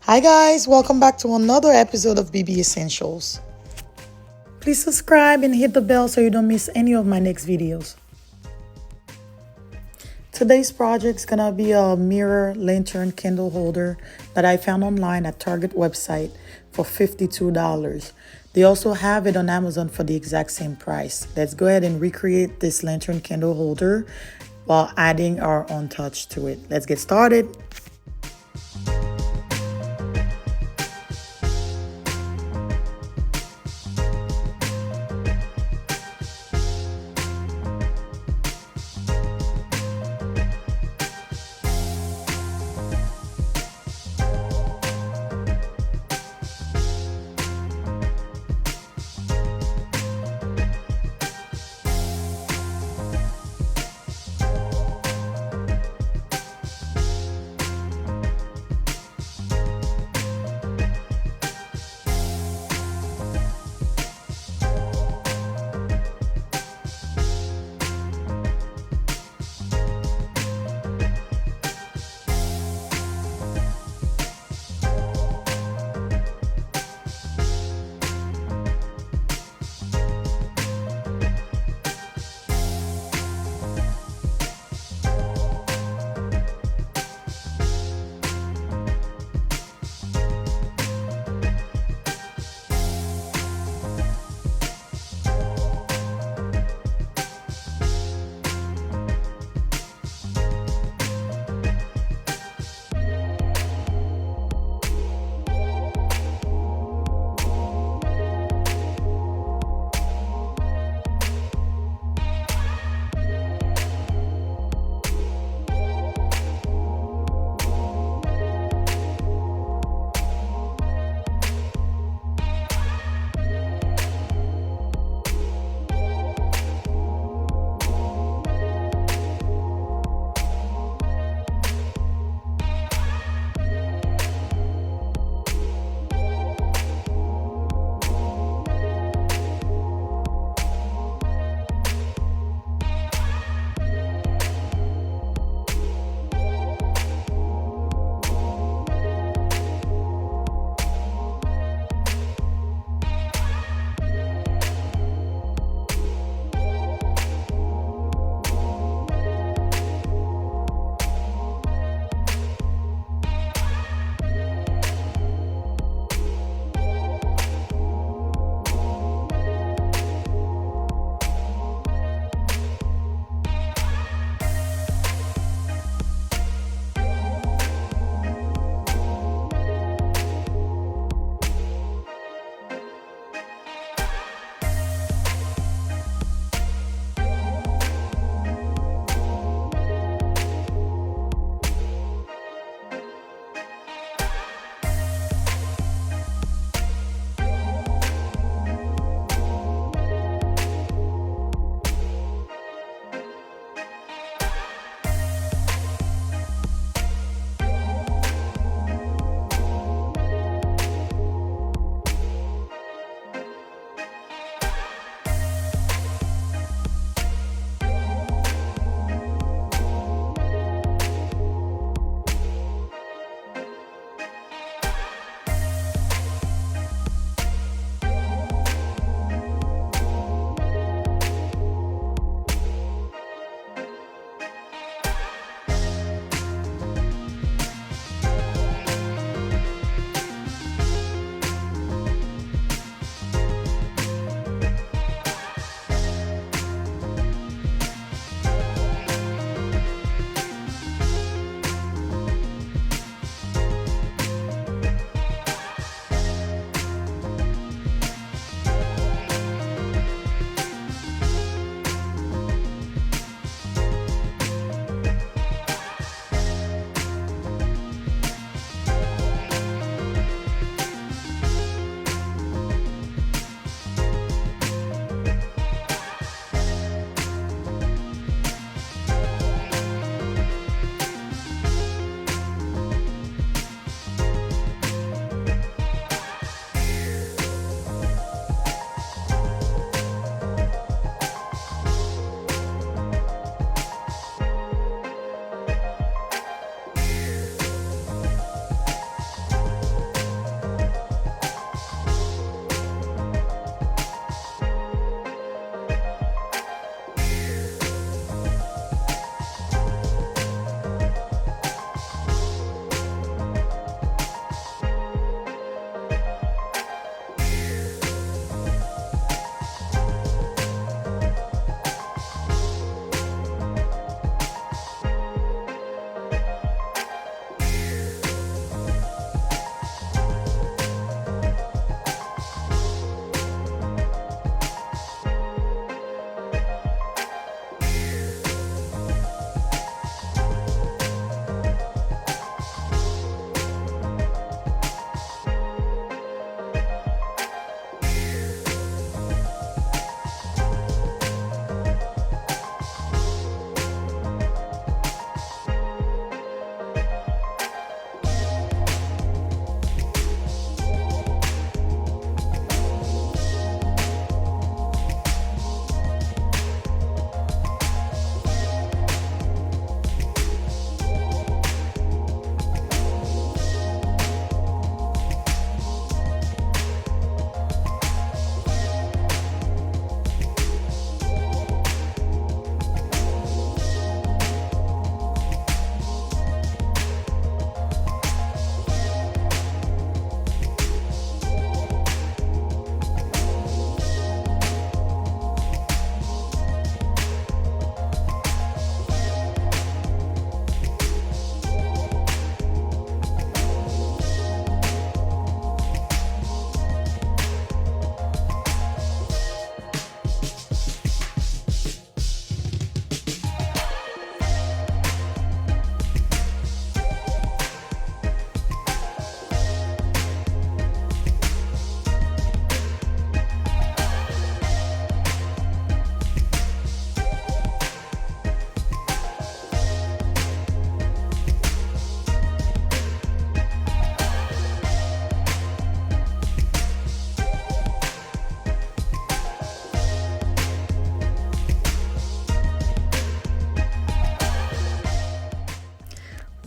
Hi guys, welcome back to another episode of BB Essentials. Please subscribe and hit the bell so you don't miss any of my next videos. Today's project is gonna be a mirror lantern candle holder that I found online at Target website for $52. They also have it on Amazon for the exact same price. Let's go ahead and recreate this lantern candle holder while adding our own touch to it. Let's get started.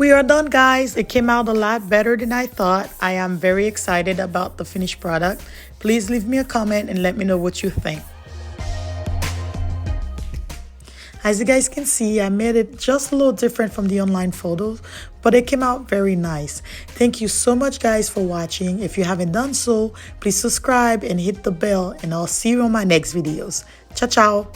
We are done, guys. It came out a lot better than I thought. I am very excited about the finished product. Please leave me a comment and let me know what you think. As you guys can see, I made it just a little different from the online photos, but it came out very nice. Thank you so much, guys, for watching. If you haven't done so, please subscribe and hit the bell, and I'll see you on my next videos. Ciao, ciao.